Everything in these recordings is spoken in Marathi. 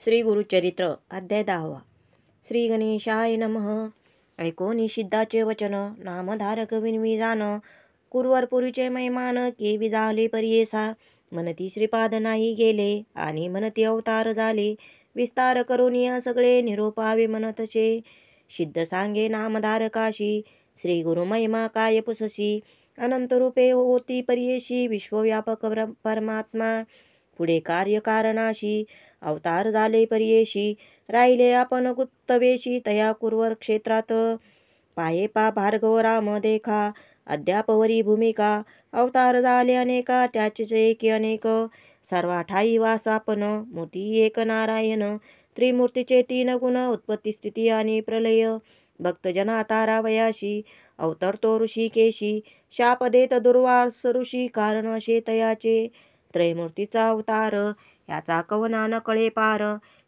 श्री गुरुचरित्र अध्याय 10. श्री गणेशाय नमः. ऐको निषिद्धाचे वचन, नामधारक विनवी जाण. कुरवरपुरीचे मैमान, केवी झाले परियेसा. मनती श्रीपाद नाही गेले, आणि मनती अवतार झाले. विस्तार करून सगळे निरोपावे म्हणतसे. सिद्ध सांगे नामधारकाशी, श्री गुरु महिमा काय पुससी. अनंत रूपे होती परियेशी, विश्वव्यापक परमात्मा. पुढे कार्यकारणाशी, अवतार झाले परियेशी. राहिले आपण गुप्तवेशी, तया कुरवर क्षेत्रात. पाये पा भार्गव राम देखा, अद्यापवरी भूमिका. अवतार झाले अनेका, त्याचेच एकी अनेक. सर्वा ठाई वास आपण, मोती एक नारायण. त्रिमूर्तीचे तीन गुण, उत्पत्ती स्थिती आणि प्रलय. भक्तजना तारावयाशी, अवतरतो ऋषिकेशी. शाप देत दुर्वास ऋषी, कारण असे तयाचे. त्रयमूर्तीचा अवतार, याचा कवना न कळे पार.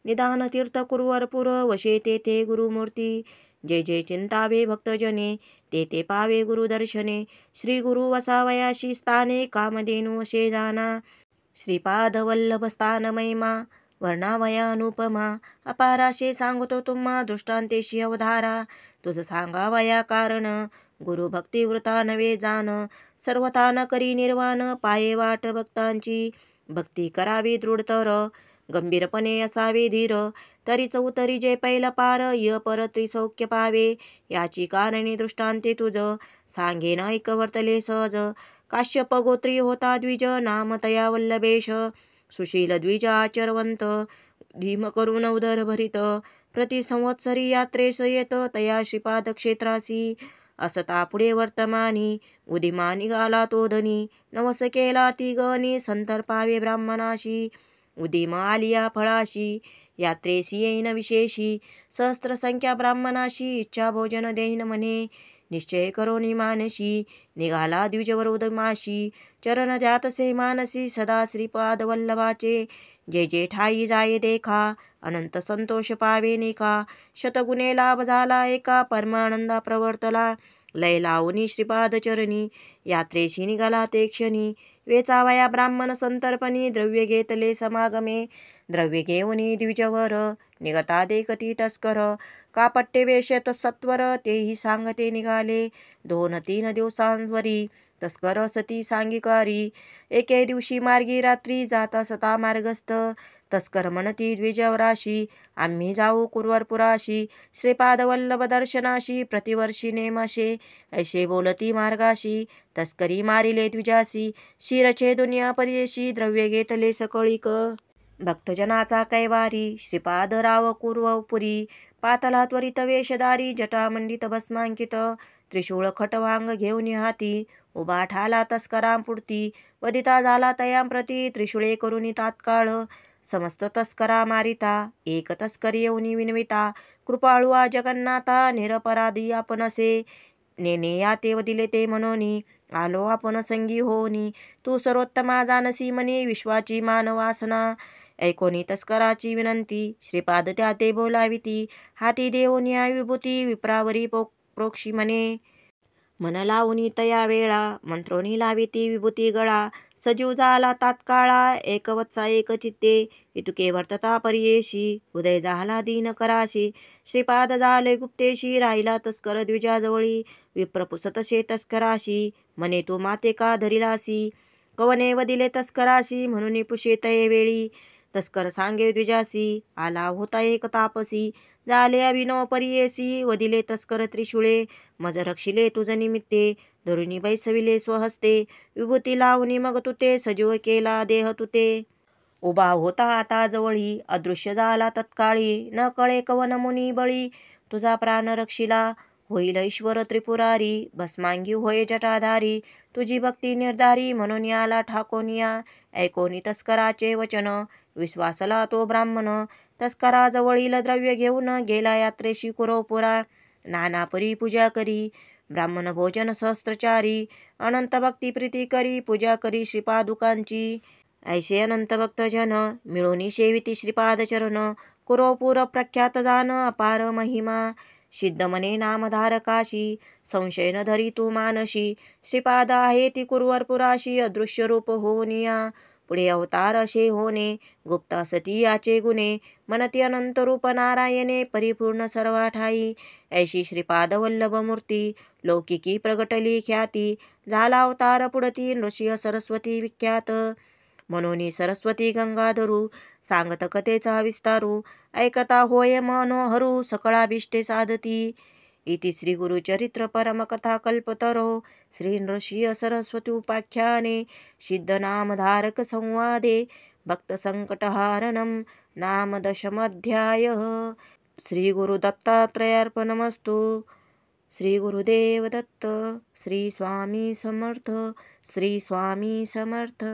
निदान तीर्थ कुरवरपुर, वशे तेथे गुरुमूर्ती. जे जे चिंतावे भक्तजने, ते पावे गुरुदर्शने. श्री गुरु वसावयाशी स्थाने, कामधेनु वशे जाना. श्रीपाद वल्लभ स्थान महिमा, वर्णावया अनुपमा. अपाराशे सांगतो तुम्हा, दृष्टांतेशी अवधारा. तुझ सांगावया कारण, गुरु भक्ती वृता नवे जाण. सर्वथा न करी निर्वाण, पाये वाट भक्तांची. भक्ती करावी दृढतर, गंभीरपणे असावे धीर. तरी चौतरी जे पैल पार, य पर त्रिसौख्य पावे. याची कारणे दृष्टांते तुझ, सांगेन ऐक वर्तले सहज. काश्यप गोत्री होता द्विज, नाम तया वल्लभेश. सुशील द्विज आचरवंत, धीम करून उदर भरित. प्रति संवत्सरी यात्रेस येत, तया श्रीपाद क्षेत्रासी. असता पुढे वर्तमानी, उदिमा निघाला तो धनी. नवस केला ती गणी, संतर्पावे ब्राह्मणाशी. उदिम आलिया फळाशी, यात्रेसी येईन विशेषी. सहस्त्र संख्या ब्राह्मणाशी, इच्छा भोजन देईन म्हणे. निश्चय करोनी मानसी, निघाला द्विजवर उदमाशी. चरण द्यातसे मानसी, सदा श्रीपाद वल्लभाचे. जे जे ठाई जाये देखा, अनंत संतोष पावे नेका. शतगुणे लाभ झाला एका, परमानंदा प्रवर्तला. लय लावणी श्रीपाद चरणी, यात्रेशी निघाला ते क्षणी. वेचावया ब्राह्मण संतर्पणी, द्रव्य घेतले समागमे. द्रव्य घेऊनी द्विजवर, निघता देखती तस्कर. कापट्टे वेशत सत्वर, तेही सांगते निघाले. 2-3 दिवसांवरी, तस्कर सती सांगिकारी. एके दिवशी मार्गी रात्री, जाता सता मार्गस्थ. तस्कर म्हणती द्विजवराशी, आम्ही जाऊ कुरवरपुराशी. श्रीपाद वल्लभ दर्शनाशी, प्रतिवर्षी नेमाशे. ऐसे बोलती मार्गाशी, तस्करी मारिले द्विजासी. शिरछे दुनिया परियेशी, द्रव्य घेतले सकळीक. भक्तजनाचा कैवारी, श्रीपाद राव कुरवपुरी. पातला त्वरित वेशधारी, जटामंडित भस्मांकित. त्रिशूळ खटवांग घेऊन हाती, उभा ठाला तस्करांपुढती. वदिता झाला तयांप्रती, त्रिशूळे करुनी तात्काळ. समस्त तस्करा मारिता, एक तस्कर येऊनी विनविता. कृपाळू जगन्नाथा, निरपराधी आपण असे. नेने याते वदिले ते म्हणोनी, आलो आपण संगी होनी. तू सर्वोत्तमा जानसी म्हणी, विश्वाची मानवासना. ऐकोनी तस्कराची विनंती, श्रीपाद त्या ते बोलाविती. हाती देऊन या विभूती, विप्रावरी प्रोक्षी म्हणे. मन लावूनी तया वेळा, मंत्रोनी लाविती विभूती गळा. सजीव झाला तात्काळा, एकवत्सा एक चित्ते. इतुके वर्तता परियेशी, उदय झाला दीन कराशी. श्रीपाद झाले गुप्तेशी, राहिला तस्कर द्विजाजवळी. विप्र पुसतसे तस्कराशी, म्हणे तू माते का धरिलासी. कवने वदिले तस्कराशी, म्हणून पुशे तये वेळी. तस्कर सांगे द्विजासी, आला होता एक तापसी. झाले अभिनव परियेसी, वदिले तस्कर त्रिशूळे. मज रक्षिले तुझ निमित्ते, धरुणी बैसविले स्वहस्ते. विभूती लावणी मग तुते, सजीव केला देह तुते. उभा होता आता जवळी, अदृश्य झाला तत्काळी. न कळे कवन मुनी बळी, तुझा प्राण रक्षिला. होईल ईश्वर त्रिपुरारी, भस्मांगी होय जटाधारी. तुझी भक्ती निर्धारी, म्हणून याला ठाकोनिया. ऐकोनी तस्कराचे वचन, विश्वासला तो ब्राह्मण. तस्कराजवळील द्रव्य घेऊन, गेला यात्रेशी कुरवपुरा. नाना परी पूजा करी, ब्राह्मण भोजन सहस्त्रचारी. अनंत भक्ती प्रीती करी, पूजा करी श्रीपादुकांची. ऐसे अनंत भक्तजन, मिळूनी सेविती श्रीपाद चरण. कुरवपुर प्रख्यात जाण, अपार महिमा. सिद्ध मने नामधारकाशी, संशय न धरी तू मानशी. श्रीपाद आहे ती कुरवरपुराशी, अदृश्य रूप होऊनिया. पुढे अवतार असे होणे, गुप्त असती याचे गुणे, म्हणती अनंत रूप नारायणे, परिपूर्ण सर्व ठाई. ऐशी श्रीपाद वल्लभ मूर्ती, लौकिकी प्रगटली ख्याती, झाला अवतार पुढती नृसिंह सरस्वती विख्यात. म्हणून सरस्वती गंगाधरू, सांगत कथेचा विस्तारू, ऐकता होय मनोहरू, सकळाभिष्टे साधती. इति श्री गुरुचरित्र परमकथा कल्पतरो, श्री नृसिंह सरस्वती उपाख्याने, सिद्धनामधारक संवादे, भक्त संकटहारणं, नाम दशमोऽध्यायः. श्री गुरु दत्तात्रयार्पणमस्तु. श्री गुरुदेव दत्त. श्री स्वामी समर्थ. श्री स्वामी समर्थ.